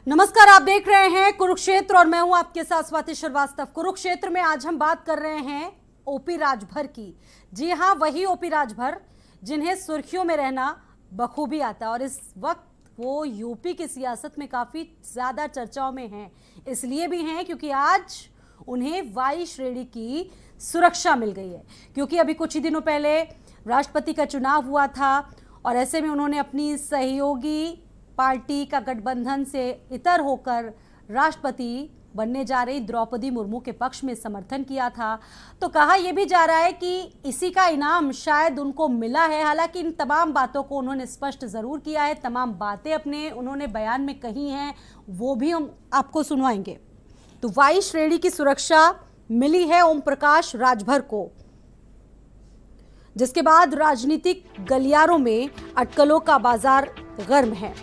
नमस्कार, आप देख रहे हैं कुरुक्षेत्र और मैं हूं आपके साथ स्वाति श्रीवास्तव। कुरुक्षेत्र में आज हम बात कर रहे हैं ओपी राजभर की। जी हां, वही ओपी राजभर जिन्हें सुर्खियों में रहना बखूबी आता है और इस वक्त वो यूपी की सियासत में काफी ज्यादा चर्चाओं में हैं। इसलिए भी हैं क्योंकि आज उन्हें वाई श्रेणी की सुरक्षा मिल गई है, क्योंकि अभी कुछ ही दिनों पहले राष्ट्रपति का चुनाव हुआ था और ऐसे में उन्होंने अपनी सहयोगी पार्टी का गठबंधन से इतर होकर राष्ट्रपति बनने जा रही द्रौपदी मुर्मू के पक्ष में समर्थन किया था। तो कहा यह भी जा रहा है कि इसी का इनाम शायद उनको मिला है। हालांकि इन तमाम बातों को उन्होंने स्पष्ट जरूर किया है, तमाम बातें अपने उन्होंने बयान में कही हैं, वो भी हम आपको सुनवाएंगे। तो वाई श्रेणी की सुरक्षा मिली है ओम प्रकाश राजभर को, जिसके बाद राजनीतिक गलियारों में अटकलों का बाजार गर्म है।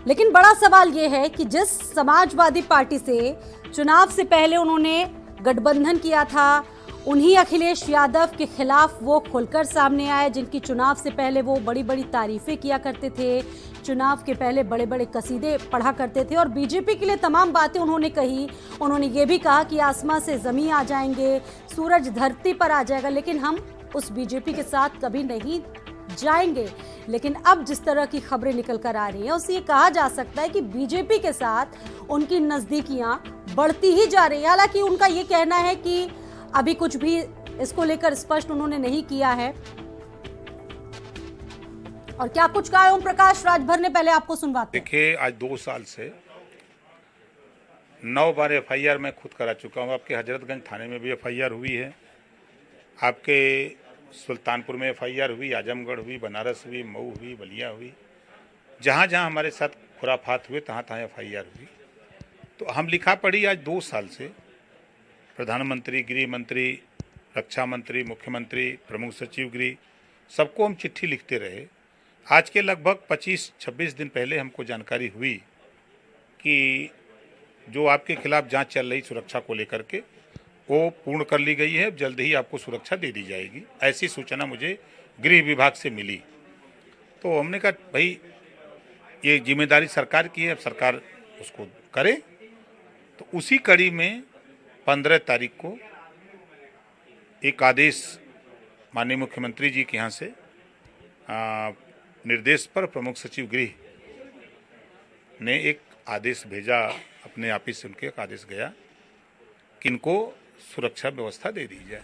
लेकिन बड़ा सवाल यह है कि जिस समाजवादी पार्टी से चुनाव से पहले उन्होंने गठबंधन किया था, उन्हीं अखिलेश यादव के खिलाफ वो खुलकर सामने आए, जिनकी चुनाव से पहले वो बड़ी बड़ी तारीफें किया करते थे, चुनाव के पहले बड़े बड़े कसीदे पढ़ा करते थे और बीजेपी के लिए तमाम बातें उन्होंने कही। उन्होंने ये भी कहा कि आसमां से ज़मीन आ जाएंगे, सूरज धरती पर आ जाएगा, लेकिन हम उस बीजेपी के साथ कभी नहीं जाएंगे। लेकिन अब जिस तरह की खबरें निकल कर आ रही हैं, उससे ये कहा जा सकता है कि बीजेपी के साथ उनकी नजदीकियां बढ़ती ही जा रही हैं। हालांकि उनका ये कहना है कि अभी कुछ भी इसको लेकर स्पष्ट उन्होंने नहीं किया है। और क्या कुछ कहा ओम प्रकाश राजभर ने, पहले आपको सुनवाते हैं। देखिए, आज 2 साल से 9 बार एफआईआर मैं खुद करा चुका हूँ। आपके हजरतगंज थाने में भी एफआईआर हुई है, आपके सुल्तानपुर में एफआईआर हुई, आजमगढ़ हुई, बनारस हुई, मऊ हुई, बलिया हुई। जहाँ जहाँ हमारे साथ खुराफात हुए तहाँ तहाँ एफआईआर हुई। तो हम लिखा पढ़ी आज 2 साल से प्रधानमंत्री, गृह मंत्री, रक्षा मंत्री, मुख्यमंत्री, प्रमुख सचिव गृह, सबको हम चिट्ठी लिखते रहे। आज के लगभग 25-26 दिन पहले हमको जानकारी हुई कि जो आपके खिलाफ जांच चल रही सुरक्षा को लेकर के, वो पूर्ण कर ली गई है, जल्द ही आपको सुरक्षा दे दी जाएगी, ऐसी सूचना मुझे गृह विभाग से मिली। तो हमने कहा भाई ये जिम्मेदारी सरकार की है, अब सरकार उसको करे। तो उसी कड़ी में 15 तारीख को एक आदेश माननीय मुख्यमंत्री जी के यहाँ से निर्देश पर प्रमुख सचिव गृह ने एक आदेश भेजा, अपने ऑफिस से उनके एक आदेश गया कि इनको सुरक्षा व्यवस्था दे दी जाए।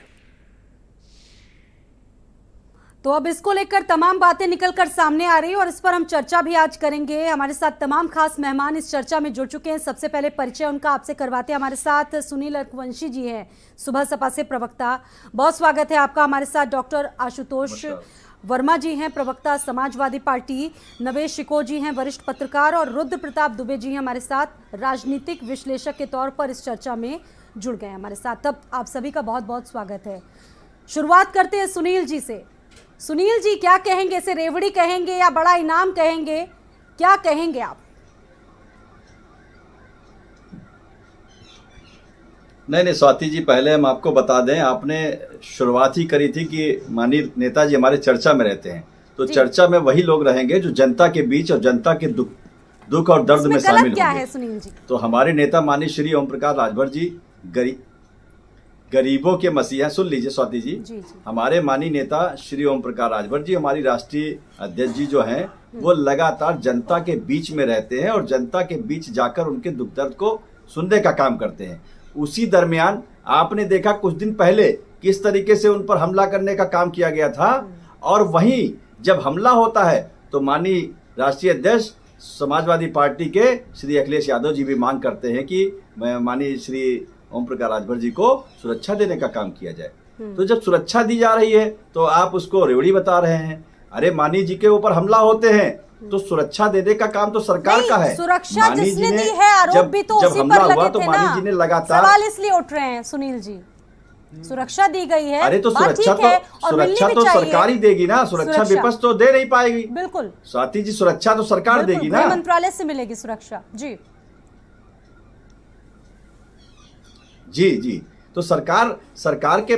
तो अब इसको लेकर तमाम बातें निकलकर सामने आ रही है और इस पर हम चर्चा भी आज करेंगे। हमारे साथ तमाम खास मेहमान इस चर्चा में जुड़ चुके हैं। सबसे पहले परिचय उनका आपसे करवाते हैं। हमारे साथ सुनील अर्कवंशी जी हैं, सुबह सपा से प्रवक्ता। बहुत स्वागत है आपका हमारे साथ। डॉक्टर आशुतोष वर्मा जी हैं, प्रवक्ता समाजवादी पार्टी। नवेश शिको जी हैं, वरिष्ठ पत्रकार। और रुद्र प्रताप दुबे जी हैं हमारे साथ, राजनीतिक विश्लेषक के तौर पर इस चर्चा में जुड़ गए हमारे साथ। तब आप सभी का बहुत बहुत स्वागत है। शुरुआत करते हैं सुनील जी से। सुनील जी, क्या कहेंगे? इसे रेवड़ी कहेंगे या बड़ा इनाम कहेंगे, क्या कहेंगे आप? नहीं स्वाति जी, पहले हम आपको बता दें, आपने शुरुआत ही करी थी कि माननीय नेताजी हमारे चर्चा में रहते हैं, तो चर्चा में वही लोग रहेंगे जो जनता के बीच और जनता के दुख और दर्द में शामिल क्या होंगे। है सुनील जी? तो हमारे नेता माननीय श्री ओम प्रकाश राजभर जी गरीबों के मसीहा। सुन लीजिए स्वाति जी, हमारे माननीय नेता श्री ओम प्रकाश राजभर जी, हमारी राष्ट्रीय अध्यक्ष जी जो हैं, वो लगातार जनता के बीच में रहते हैं और जनता के बीच जाकर उनके दुख दर्द को सुनने का काम करते हैं। उसी दरमियान आपने देखा कुछ दिन पहले किस तरीके से उन पर हमला करने का काम किया गया था, और वहीं जब हमला होता है तो माननीय राष्ट्रीय अध्यक्ष समाजवादी पार्टी के श्री अखिलेश यादव जी भी मांग करते हैं कि माननीय श्री ओम प्रकाश राजभर जी को सुरक्षा देने का काम किया जाए। तो जब सुरक्षा दी जा रही है तो आप उसको रेवड़ी बता रहे हैं। अरे माननीय जी के ऊपर हमला होते हैं तो सुरक्षा देने का काम तो सरकार का है। सुरक्षा जिसने दी है, आरोप भी तो उसी पर लगे थे ना। माननीय जी ने लगातार सवाल इसलिए उठ रहे हैं सुनील जी, सुरक्षा दी गई है। अरे तो सुरक्षा तो सरकार ही देगी ना, सुरक्षा विपक्ष तो दे नहीं पाएगी। बिल्कुल स्वाति जी, सुरक्षा तो सरकार देगी ना, मंत्रालय से मिलेगी सुरक्षा। जी। तो सरकार के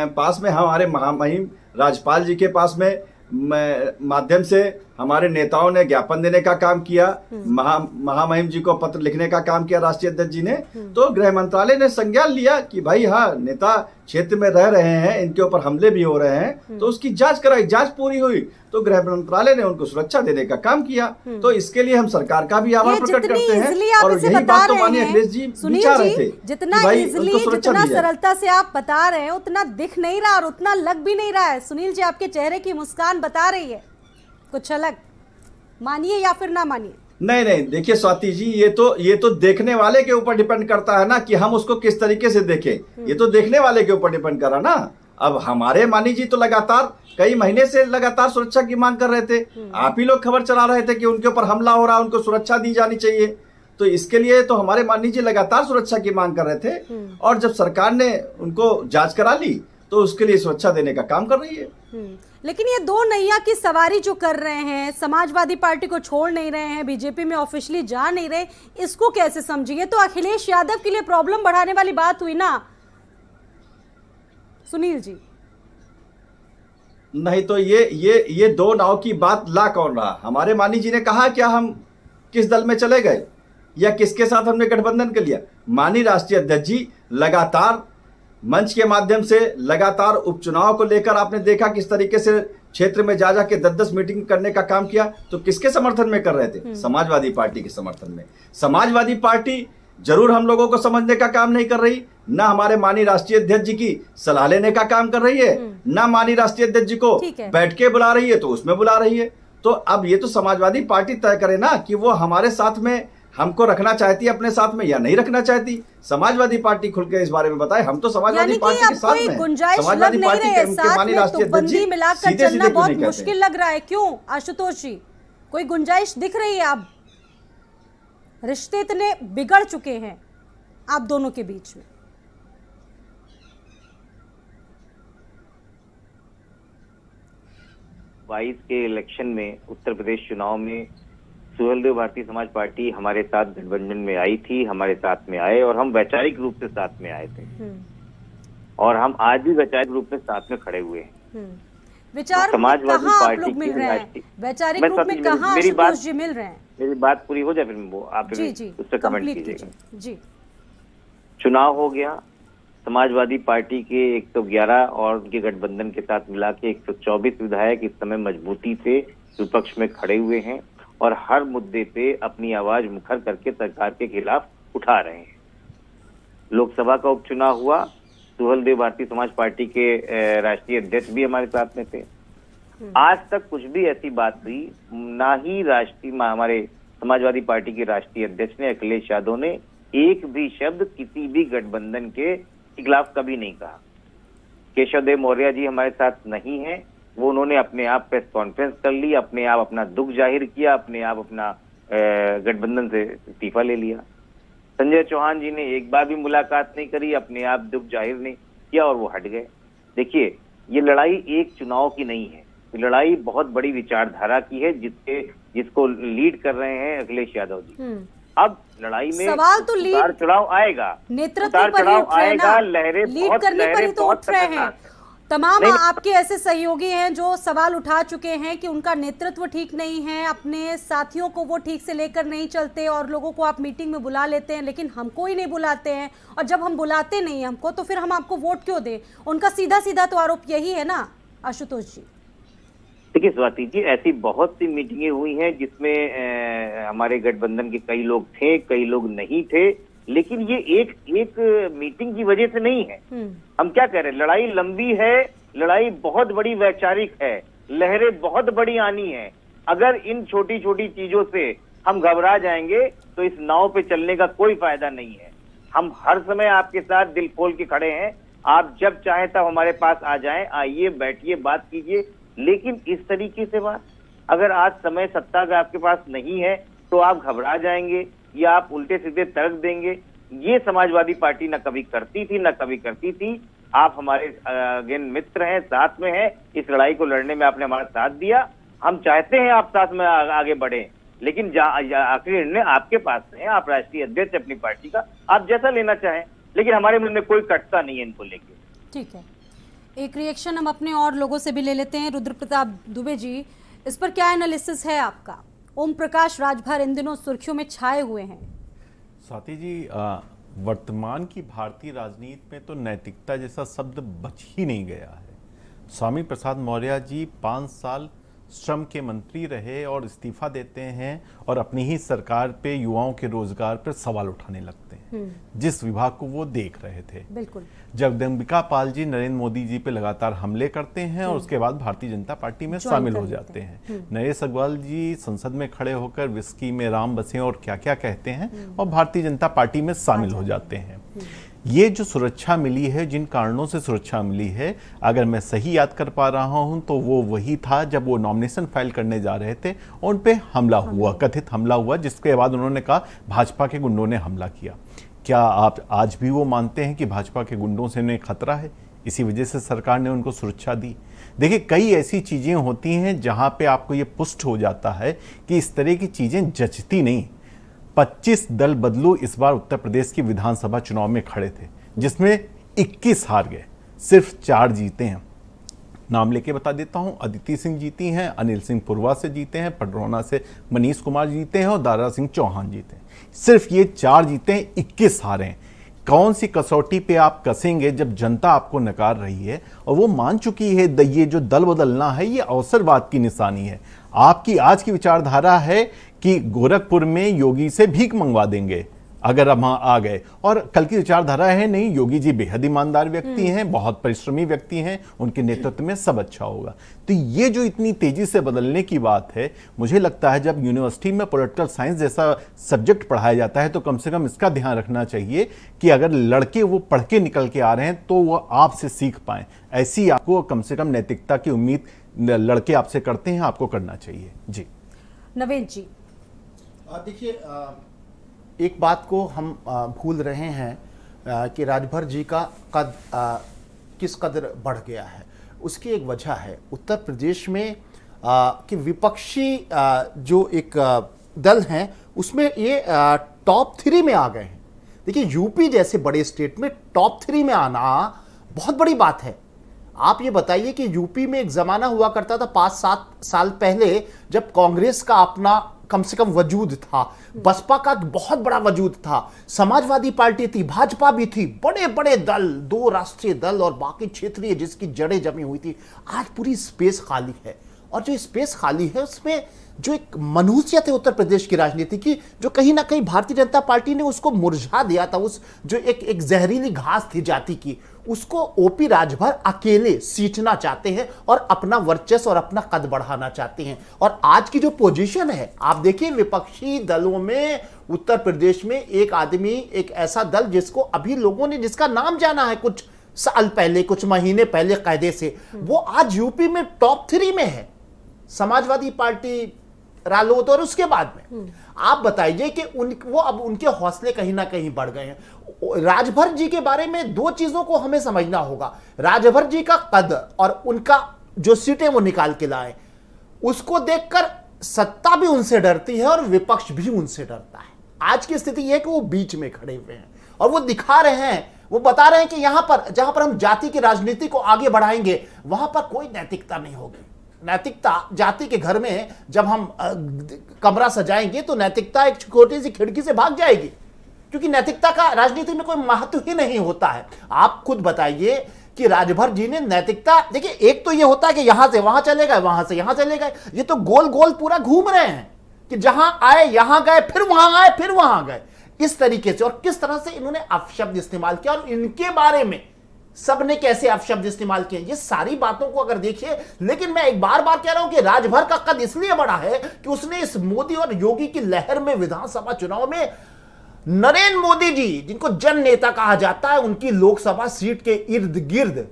पास में, हमारे महामहिम राज्यपाल जी के पास में माध्यम से हमारे नेताओं ने ज्ञापन देने का काम किया, महामहिम जी को पत्र लिखने का काम किया राष्ट्रीय अध्यक्ष जी ने। तो गृह मंत्रालय ने संज्ञान लिया कि भाई हाँ, नेता क्षेत्र में रह रहे हैं, इनके ऊपर हमले भी हो रहे हैं, तो उसकी जांच कराई। जांच पूरी हुई तो गृह मंत्रालय ने उनको सुरक्षा देने का काम किया। तो इसके लिए हम सरकार का भी आभार प्रकट करते हैं। और यही बात तो माननीय अखिलेश जी विचार रहे थे, जितना इजीली, जितना सरलता से आप बता रहे हैं उतना दिख नहीं रहा और उतना लग भी नहीं रहा है। सुनील जी, आपके चेहरे की मुस्कान बता रही है कुछ अलग, मानिए या फिर ना मानिए। नहीं, देखिए स्वाति जी, ये तो देखने वाले के ऊपर डिपेंड करता है ना कि हम उसको किस तरीके से देखें। ये तो देखने वाले के ऊपर डिपेंड कर रहा ना। अब हमारे मानी जी तो लगातार कई महीने से लगातार सुरक्षा की मांग कर रहे थे। आप ही लोग खबर चला रहे थे कि उनके ऊपर हमला हो रहा है, उनको सुरक्षा दी जानी चाहिए। तो इसके लिए तो हमारे माननीय जी लगातार सुरक्षा की मांग कर रहे थे। और जब सरकार ने उनको जांच करा ली तो उसके लिए सुरक्षा देने का काम कर रही है। लेकिन ये दो नैया की सवारी जो कर रहे हैं, समाजवादी पार्टी को छोड़ नहीं रहे हैं, बीजेपी में ऑफिशियली जा नहीं रहे, इसको कैसे समझिए? तो अखिलेश यादव के लिए प्रॉब्लम बढ़ाने वाली बात हुई ना सुनील जी। नहीं तो ये दो नाव की बात ला कौन रहा? हमारे मानी जी ने कहा क्या हम किस दल में चले गए या किसके साथ हमने गठबंधन कर लिया? माननीय राष्ट्रीय अध्यक्ष जी लगातार मंच के माध्यम से लगातार उपचुनाव को लेकर आपने देखा किस तरीके से क्षेत्र में जा के 10-10 मीटिंग करने का काम किया। तो किसके समर्थन में कर रहे थे? समाजवादी पार्टी के समर्थन में। समाजवादी पार्टी जरूर हम लोगों को समझने का काम नहीं कर रही, ना हमारे माननीय राष्ट्रीय अध्यक्ष जी की सलाह लेने का काम कर रही है, ना माननीय राष्ट्रीय अध्यक्ष जी को बैठ के बुला रही है तो उसमें बुला रही है। तो अब ये तो समाजवादी पार्टी तय करे ना कि वो हमारे साथ में हमको रखना चाहती है अपने साथ में या नहीं रखना चाहती। समाजवादी पार्टी खुल के इस बारे में बताए। हम तो समाजवादी पार्टी के साथ में, समाजवादी पार्टी के माननीय राष्ट्रीय अध्यक्ष जी मिलाकर चलना बहुत मुश्किल लग रहा है। क्यों आशुतोष जी, कोई गुंजाइश दिख रही है? अब रिश्ते इतने बिगड़ चुके हैं आप दोनों के बीच में। बाईस के इलेक्शन में, उत्तर प्रदेश चुनाव में सुहेलदेव भारतीय समाज पार्टी हमारे साथ गठबंधन में आई थी, हमारे साथ में आए और हम वैचारिक रूप से साथ में आए थे और हम आज भी वैचारिक रूप में साथ में खड़े हुए हैं। विचार समाजवादी पार्टी मिल रहे हैं, वैचारिक रूप में कहां आशुतोष जी मिल रहे हैं? मेरी बात पूरी हो जाए फिर वो आप उस पर कमेंट कीजिएगा जी। चुनाव हो गया, समाजवादी पार्टी के 111 और उनके गठबंधन के साथ मिला के 124 विधायक इस समय मजबूती से विपक्ष में खड़े हुए हैं और हर मुद्दे पे अपनी आवाज मुखर करके सरकार के खिलाफ उठा रहे हैं। लोकसभा का उपचुनाव हुआ, सुहेलदेव भारतीय समाज पार्टी के राष्ट्रीय अध्यक्ष भी हमारे साथ में थे। आज तक कुछ भी ऐसी बात हुई ना ही हमारे समाजवादी पार्टी के राष्ट्रीय अध्यक्ष ने, अखिलेश यादव ने एक भी शब्द किसी भी गठबंधन के खिलाफ कभी नहीं कहा। केशव देव मौर्य जी हमारे साथ नहीं है, वो उन्होंने अपने आप प्रेस कॉन्फ्रेंस कर ली, अपने आप अपना दुख जाहिर किया, अपने आप अपना गठबंधन से इस्तीफा ले लिया। संजय चौहान जी ने एक बार भी मुलाकात नहीं करी, अपने आप दुख जाहिर नहीं किया और वो हट गए। देखिए, ये लड़ाई एक चुनाव की नहीं है, ये लड़ाई बहुत बड़ी विचारधारा की है जिसको लीड कर रहे हैं अखिलेश यादव जी। अब लड़ाई में सवाल तो उतार चढ़ाव आएगा, नेतृत्व पर ही उठ रहे हैं ना, लीड करने पर ही तो उठ रहे हैं। तमाम आपके ऐसे सहयोगी हैं जो सवाल उठा चुके हैं कि उनका नेतृत्व ठीक नहीं है, अपने साथियों को वो ठीक से लेकर नहीं चलते और लोगों को आप मीटिंग में बुला लेते हैं लेकिन हमको ही नहीं बुलाते हैं, और जब हम बुलाते नहीं हमको तो फिर हम आपको वोट क्यों दें? उनका सीधा सीधा तो आरोप यही है ना आशुतोष जी। देखिए स्वाति जी, ऐसी बहुत सी मीटिंगें हुई हैं जिसमें हमारे गठबंधन के कई लोग थे, कई लोग नहीं थे, लेकिन ये एक मीटिंग की वजह से नहीं है। हम क्या कह रहे हैं, लड़ाई लंबी है, लड़ाई बहुत बड़ी वैचारिक है, लहरें बहुत बड़ी आनी है। अगर इन छोटी छोटी चीजों से हम घबरा जाएंगे तो इस नाव पे चलने का कोई फायदा नहीं है। हम हर समय आपके साथ दिल खोल के खड़े हैं, आप जब चाहे तब हमारे पास आ जाएं, आइए, बैठिए, बात कीजिए। लेकिन इस तरीके से बात, अगर आज समय सत्ता का आपके पास नहीं है तो आप घबरा जाएंगे या आप उल्टे सीधे तर्क देंगे। ये समाजवादी पार्टी न कभी करती थी न कभी करती थी। आप हमारे अगेन मित्र हैं, साथ में हैं, इस लड़ाई को लड़ने में आपने हमारा साथ दिया। हम चाहते हैं आप साथ में आगे बढ़े, लेकिन आखिरी निर्णय आपके पास है। आप राष्ट्रीय अध्यक्ष अपनी पार्टी का, आप जैसा लेना चाहें, लेकिन हमारे मन में कोई कटता नहीं है इनको लेके। ठीक है, एक रिएक्शन हम अपने और लोगों से भी ले लेते हैं। रुद्र प्रताप दुबे जी, इस पर क्या एनालिसिस है आपका? ओम प्रकाश राजभर इन दिनों सुर्खियों में छाए हुए हैं। स्वाति जी, वर्तमान की भारतीय राजनीति में तो नैतिकता जैसा शब्द बच ही नहीं गया है। स्वामी प्रसाद मौर्य जी 5 साल श्रम के मंत्री रहे और इस्तीफा देते हैं और अपनी ही सरकार पे युवाओं के रोजगार पर सवाल उठाने लगते हैं, जिस विभाग को वो देख रहे थे। बिल्कुल। जगदम्बिका पाल जी नरेंद्र मोदी जी पे लगातार हमले करते हैं और उसके बाद भारतीय जनता पार्टी में शामिल हो जाते हैं। नरेश अग्रवाल जी संसद में खड़े होकर विस्की में राम बसे और क्या क्या कहते हैं और भारतीय जनता पार्टी में शामिल हो जाते हैं। ये जो सुरक्षा मिली है, जिन कारणों से सुरक्षा मिली है, अगर मैं सही याद कर पा रहा हूं तो वो वही था जब वो नॉमिनेशन फाइल करने जा रहे थे, उन पे हमला हुआ, कथित हमला हुआ, जिसके बाद उन्होंने कहा भाजपा के गुंडों ने हमला किया। क्या आप आज भी वो मानते हैं कि भाजपा के गुंडों से उन्हें खतरा है, इसी वजह से सरकार ने उनको सुरक्षा दी? देखिए, कई ऐसी चीजें होती हैं जहां पे आपको ये पुष्ट हो जाता है कि इस तरह की चीजें जचती नहीं। 25 दल बदलू इस बार उत्तर प्रदेश की विधानसभा चुनाव में खड़े थे, जिसमें 21 हार गए, सिर्फ 4 जीते हैं। नाम लेके बता देता हूं, अदिति सिंह जीती हैं, अनिल सिंह पुरवा से जीते हैं, पडरौना से मनीष कुमार जीते हैं और दारा सिंह चौहान जीते हैं। सिर्फ ये 4 जीते हैं, 21 हारे हैं। कौन सी कसौटी पे आप कसेंगे जब जनता आपको नकार रही है और वो मान चुकी है ये जो दल बदलना है ये अवसरवाद की निशानी है। आपकी आज की विचारधारा है कि गोरखपुर में योगी से भीख मंगवा देंगे अगर हम आ गए, और कल की विचारधारा है नहीं, योगी जी बेहद ईमानदार व्यक्ति हैं, बहुत परिश्रमी व्यक्ति हैं, उनके नेतृत्व में सब अच्छा होगा। तो ये जो इतनी तेजी से बदलने की बात है, मुझे लगता है जब यूनिवर्सिटी में पॉलिटिकल साइंस जैसा सब्जेक्ट पढ़ाया जाता है तो कम से कम इसका ध्यान रखना चाहिए कि अगर लड़के वो पढ़ के निकल के आ रहे हैं तो वो आपसे सीख पाए। ऐसी आपको कम से कम नैतिकता की उम्मीद लड़के आपसे करते हैं, आपको करना चाहिए। जी नवीन जी, देखिए, एक बात को हम भूल रहे हैं कि राजभर जी का कद किस कदर बढ़ गया है। उसकी एक वजह है उत्तर प्रदेश में कि विपक्षी जो एक दल हैं उसमें ये टॉप 3 में आ गए हैं। देखिए, यूपी जैसे बड़े स्टेट में टॉप 3 में आना बहुत बड़ी बात है। आप ये बताइए कि यूपी में एक जमाना हुआ करता था 5-7 साल पहले जब कांग्रेस का अपना कम से कम वजूद था, बसपा का बहुत बड़ा वजूद था, समाजवादी पार्टी थी, भाजपा भी थी, बड़े बड़े दल, 2 राष्ट्रीय दल और बाकी क्षेत्रीय जिसकी जड़ें जमी हुई थी। आज पूरी स्पेस खाली है और जो स्पेस खाली है उसमें जो एक मनुष्यत है उत्तर प्रदेश की राजनीति की, जो कहीं ना कहीं भारतीय जनता पार्टी ने उसको मुरझा दिया था। उस जो एक जहरीली घास थी जाति की, उसको ओपी राजभर अकेले सींचना चाहते हैं और अपना वर्चस्व और अपना कद बढ़ाना चाहते हैं। और आज की जो पोजीशन है, आप देखिए विपक्षी दलों में उत्तर प्रदेश में एक आदमी, एक ऐसा दल जिसको अभी लोगों ने, जिसका नाम जाना है कुछ साल पहले, कुछ महीने पहले कायदे से, वो आज यूपी में टॉप 3 में है, समाजवादी पार्टी, रालोद। और उसके बाद में आप बताइए कि वो अब उनके हौसले कहीं ना कहीं बढ़ गए हैं। राजभर जी के बारे में 2 चीजों को हमें समझना होगा। राजभर जी का कद और उनका जो सीटें वो निकाल के लाए, उसको देखकर सत्ता भी उनसे डरती है और विपक्ष भी उनसे डरता है। आज की स्थिति यह है कि वो बीच में खड़े हुए हैं और वो दिखा रहे हैं, वो बता रहे हैं कि यहां पर जहां पर हम जाति की राजनीति को आगे बढ़ाएंगे वहां पर कोई नैतिकता नहीं होगी। नैतिकता जाति के घर में जब हम कमरा सजाएंगे तो नैतिकता एक छोटी सी खिड़की से भाग जाएगी, क्योंकि नैतिकता का राजनीति में कोई महत्व ही नहीं होता है। आप खुद बताइए कि राजभर जी ने नैतिकता, देखिए एक तो ये होता है कि यहां से वहां चले गए, वहां से यहां चले गए, ये तो गोल गोल पूरा घूम रहे हैं कि जहां आए यहां गए, फिर वहां आए, फिर वहां गए, इस तरीके से। और किस तरह से इन्होंने अपशब्द इस्तेमाल किया और इनके बारे में सबने कैसे अपशब्द इस्तेमाल किए, ये सारी बातों को अगर देखिए। लेकिन मैं एक बार बार कह रहा हूं कि राजभर का कद इसलिए बड़ा है कि उसने इस मोदी और योगी की लहर में विधानसभा चुनाव में नरेंद्र मोदी जी, जिनको जन नेता कहा जाता है, उनकी लोकसभा सीट के इर्द गिर्द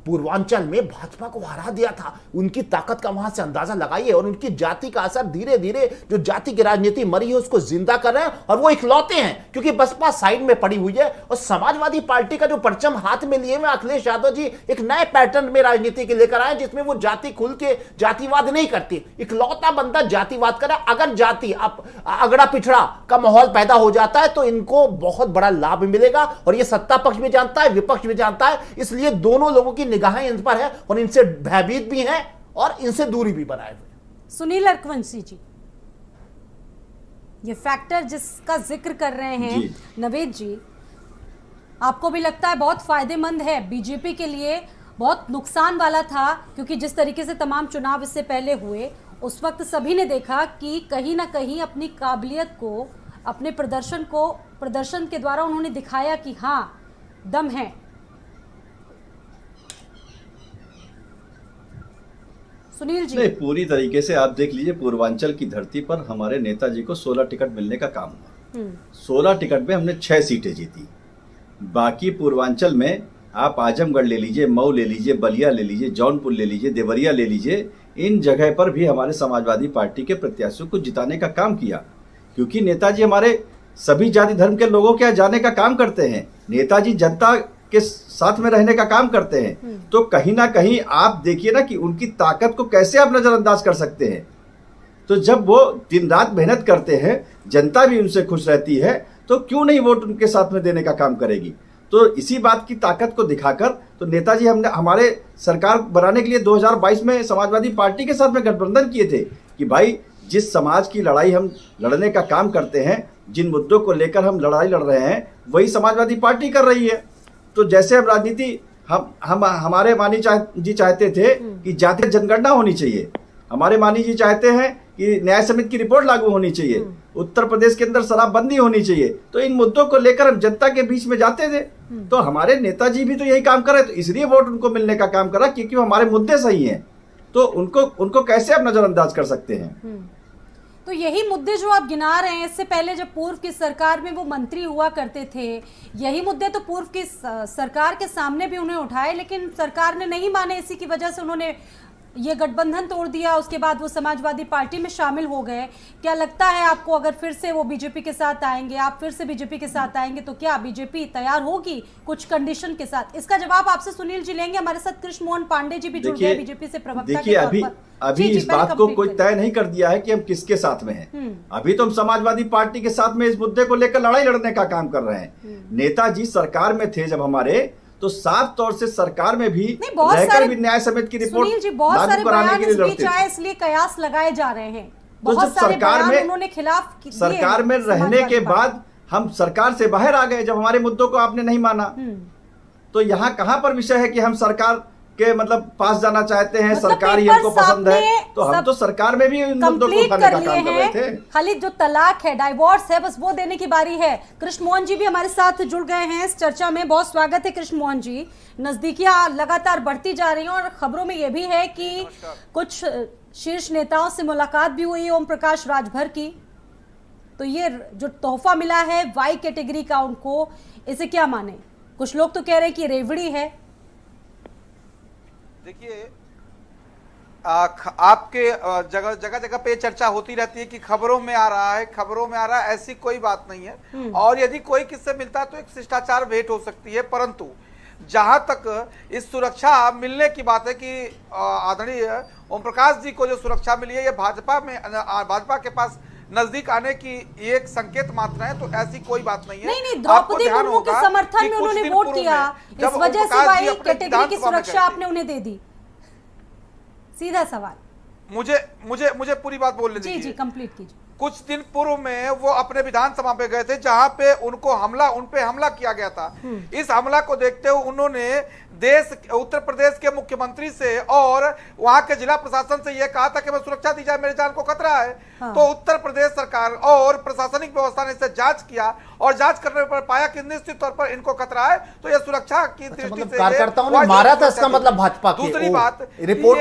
पूर्वांचल में भाजपा को हरा दिया था। उनकी ताकत का वहां से अंदाजा लगाइए। और उनकी जाति का असर धीरे धीरे, जो जाति की राजनीति मरी है उसको जिंदा कर रहे हैं। और वो इकलौते हैं क्योंकि बसपा साइड में पड़ी हुई है और समाजवादी पार्टी का जो परचम हाथ में लिए हुए अखिलेश यादव जी एक नए पैटर्न में राजनीति के लेकर आए, जिसमें वो जाति खुल के जातिवाद नहीं करती, इकलौता बंदा जातिवाद करे। अगर जाति अगड़ा पिछड़ा का माहौल पैदा हो जाता है तो इनको बहुत बड़ा लाभ मिलेगा। और ये सत्ता पक्ष भी जानता है, विपक्ष भी जानता है। इसलिए दोनों लोगों की निगाहें इन पर है और इनसे भयभीत भी हैं और इनसे दूरी भी बनाए हुए। सुनील अरकवंशी जी, ये फैक्टर जिसका जिक्र कर रहे हैं नवेद जी, आपको भी लगता है बहुत फायदेमंद है बीजेपी के लिए? बहुत नुकसान वाला था, क्योंकि जिस तरीके से तमाम चुनाव इससे पहले हुए उस वक्त सभी ने देखा कि कहीं ना कहीं अपनी काबिलियत को, अपने प्रदर्शन के द्वारा उन्होंने दिखाया कि हाँ दम है। सुनील जी, नहीं, पूरी तरीके से आप देख लीजिए, पूर्वांचल की धरती पर हमारे नेताजी को 16 टिकट मिलने का काम हुआ। 16 टिकट में हमने 6 सीटें जीती। बाकी पूर्वांचल में आप आजमगढ़ ले लीजिए, मऊ ले लीजिए, बलिया ले लीजिए, जौनपुर ले लीजिए, देवरिया ले लीजिए, इन जगह पर भी हमारे समाजवादी पार्टी के प्रत्याशियों को जिताने का काम किया, क्योंकि नेताजी हमारे सभी जाति धर्म के लोगों के यहाँ जाने का काम करते हैं। नेताजी जनता के साथ में रहने का काम करते हैं। तो कहीं ना कहीं आप देखिए ना कि उनकी ताकत को कैसे आप नजरअंदाज कर सकते हैं। तो जब वो दिन रात मेहनत करते हैं, जनता भी उनसे खुश रहती है, तो क्यों नहीं वोट उनके साथ में देने का काम करेगी। तो इसी बात की ताकत को दिखाकर तो नेताजी हमने हमारे सरकार बनाने के लिए 2022 में समाजवादी पार्टी के साथ में गठबंधन किए थे कि भाई जिस समाज की लड़ाई हम लड़ने का काम करते हैं, जिन मुद्दों को लेकर हम लड़ाई लड़ रहे हैं, वही समाजवादी पार्टी कर रही है। तो जैसे हम राजनीति हम हमारे मानी जी चाहते थे कि जातीय जनगणना होनी चाहिए, हमारे मानी जी चाहते हैं कि न्याय समिति की रिपोर्ट लागू होनी चाहिए, उत्तर प्रदेश के अंदर शराबबंदी होनी चाहिए। तो इन मुद्दों को लेकर हम जनता के बीच में जाते थे। तो हमारे नेताजी भी तो यही काम कर रहे, तो इसलिए वोट उनको मिलने का काम करा, क्योंकि हमारे मुद्दे सही हैं। तो उनको कैसे आप नजरअंदाज कर सकते हैं। तो यही मुद्दे जो आप गिना रहे हैं, इससे पहले जब पूर्व की सरकार में वो मंत्री हुआ करते थे, यही मुद्दे तो पूर्व की सरकार के सामने भी उन्हें उठाए, लेकिन सरकार ने नहीं माने। इसी की वजह से उन्होंने ये गठबंधन तोड़ दिया। उसके बाद वो समाजवादी पार्टी में शामिल हो गए। क्या लगता है आपको, अगर फिर से वो बीजेपी के साथ आएंगे, आप फिर से बीजेपी के साथ आएंगे, तो क्या बीजेपी तैयार होगी कुछ कंडीशन के साथ? इसका जवाब आपसे सुनील जी लेंगे। हमारे साथ कृष्ण मोहन पांडे जी भी जुड़ गए बीजेपी से प्रवक्ता के तौर पर। अभी इस बात को कोई तय नहीं कर दिया है कि हम किसके साथ में हैं। अभी तो हम समाजवादी पार्टी के साथ में इस मुद्दे को लेकर लड़ाई लड़ने का काम कर रहे हैं। नेताजी सरकार में थे जब हमारे, तो साफ तौर से सरकार में भी रहकर भी न्याय समिति की रिपोर्ट लागू कराने के लिए लड़ते थे। इसलिए कयास लगाए जा रहे हैं। तो जब सरकार में उन्होंने खिलाफ सरकार में रहने के बाद हम सरकार से बाहर आ गए, जब हमारे मुद्दों को आपने नहीं माना, तो यहाँ कहाँ पर विषय है कि हम सरकार के मतलब पास जाना चाहते हैं, सरकार ही हमको पसंद है। तो हम तो सरकार में भी इन मुद्दों को उठाने का काम कर रहे थे। खाली जो तलाक है, डाइवोर्स है, बस वो देने की बारी है। कृष्ण मोहन जी भी हमारे साथ जुड़ गए हैं इस चर्चा में। बहुत स्वागत है कृष्ण मोहन जी। नजदीकियां लगातार बढ़ती जा रही हैं और खबरों में ये भी है कि कुछ शीर्ष नेताओं से मुलाकात भी हुई ओम प्रकाश राजभर की। तो ये जो तोहफा मिला है वाई कैटेगरी का उनको, इसे क्या माने? कुछ लोग तो कह रहे हैं कि रेवड़ी है। देखिए, आपके जगह जगह पे चर्चा होती रहती है कि खबरों में आ रहा है, ऐसी कोई बात नहीं है। और यदि कोई किससे मिलता है तो एक शिष्टाचार भेंट हो सकती है, परंतु जहां तक इस सुरक्षा मिलने की बात है कि आदरणीय ओम प्रकाश जी को जो सुरक्षा मिली है, ये भाजपा के पास नजदीक आने की एक संकेत मात्र है। तो ऐसी कोई बात नहीं है। नहीं, द्रौपदी मुर्मू के समर्थन में उन्होंने वोट किया, इस वजह से वाई कैटेगरी की सुरक्षा आपने उन्हें दे दी। सीधा सवाल। मुझे पूरी बात बोलने दीजिए। जी कंप्लीट कीजिए। कुछ दिन पूर्व में वो अपने विधानसभा पे गए थे, जहां पे उन पे हमला किया गया था। इस हमला को देखते हुए उन्होंने उत्तर प्रदेश के मुख्यमंत्री से और वहां के जिला प्रशासन से यह कहा था कि मैं सुरक्षा दी जाए, मेरे जान को खतरा है। तो उत्तर प्रदेश सरकार और प्रशासनिक व्यवस्था ने इसे जांच किया और जांच करने पर पाया कि निश्चित तौर पर इनको खतरा है। तो यह सुरक्षा की दृष्टि से कार्यकर्ताओं ने मारा था, इसका मतलब भाजपा की। दूसरी बात, रिपोर्ट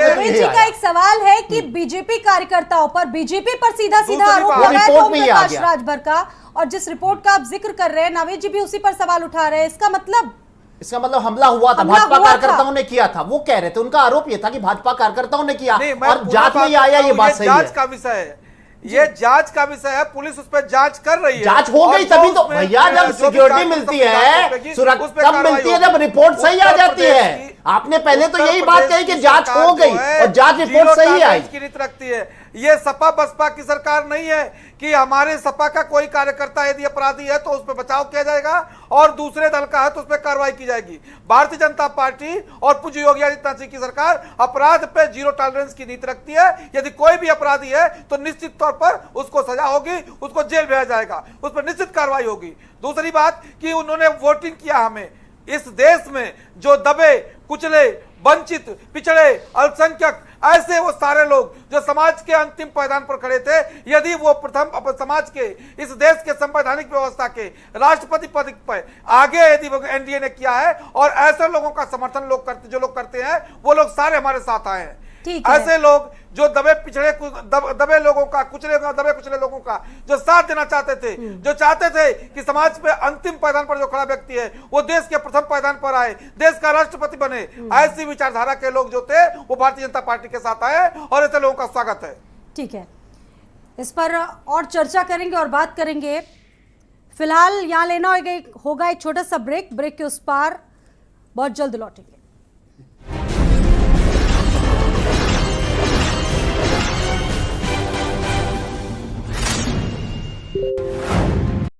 का एक सवाल है कि बीजेपी कार्यकर्ताओं पर, बीजेपी पर सीधा आरोप लगाया था ओम प्रकाश राजभर का, और जिस रिपोर्ट का आप जिक्र कर रहे हैं नावेद जी भी उसी पर सवाल उठा रहे हैं। इसका मतलब हमला हुआ था, भाजपा कार्यकर्ताओं ने किया था, वो कह रहे थे। उनका आरोप यह था कि भाजपा कार्यकर्ताओं ने किया और जांच में आया। ये बात सही है, जांच का विषय है, ये जांच का विषय है। पुलिस उस पर जांच कर रही है। जांच हो गई तभी तो भैया, जब सिक्योरिटी मिलती है, सुरक्षा कब मिलती है? जब रिपोर्ट सही आ जाती है। आपने पहले तो यही बात कही कि जांच हो गई और जांच रिपोर्ट सही आई। की रीत रखती है। ये सपा बसपा की सरकार नहीं है कि हमारे सपा का कोई कार्यकर्ता यदि अपराधी है तो उस पर बचाव किया जाएगा और दूसरे दल का है तो उस पर कार्रवाई की जाएगी। भारतीय जनता पार्टी और पूज्य योगी आदित्यनाथ जी की सरकार अपराध पे जीरो टॉलरेंस की नीति रखती है। यदि कोई भी अपराधी है तो निश्चित तौर पर उसको सजा होगी, उसको जेल भेजा जाएगा, उस पर निश्चित कार्रवाई होगी। दूसरी बात कि उन्होंने वोटिंग किया हमें, इस देश में जो दबे कुचले वंचित पिछड़े अल्पसंख्यक ऐसे वो सारे लोग जो समाज के अंतिम पायदान पर खड़े थे, यदि वो प्रथम समाज के इस देश के संवैधानिक व्यवस्था के राष्ट्रपति पद पर आगे यदि एनडीए ने किया है और ऐसे लोगों का समर्थन जो लोग करते हैं वो लोग सारे हमारे साथ आए हैं। ऐसे लोग जो दबे पिछड़े दबे लोगों का दबे कुचले लोगों का जो साथ देना चाहते थे, जो चाहते थे कि समाज पे अंतिम पायदान पर जो खड़ा व्यक्ति है वो देश के प्रथम पायदान पर आए, देश का राष्ट्रपति बने, ऐसी विचारधारा के लोग जो थे वो भारतीय जनता पार्टी के साथ आए और ऐसे लोगों का स्वागत है। ठीक है, इस पर और चर्चा करेंगे और बात करेंगे। फिलहाल यहाँ लेना होगा एक छोटा सा ब्रेक के उस पार बहुत जल्द लौटेंगे।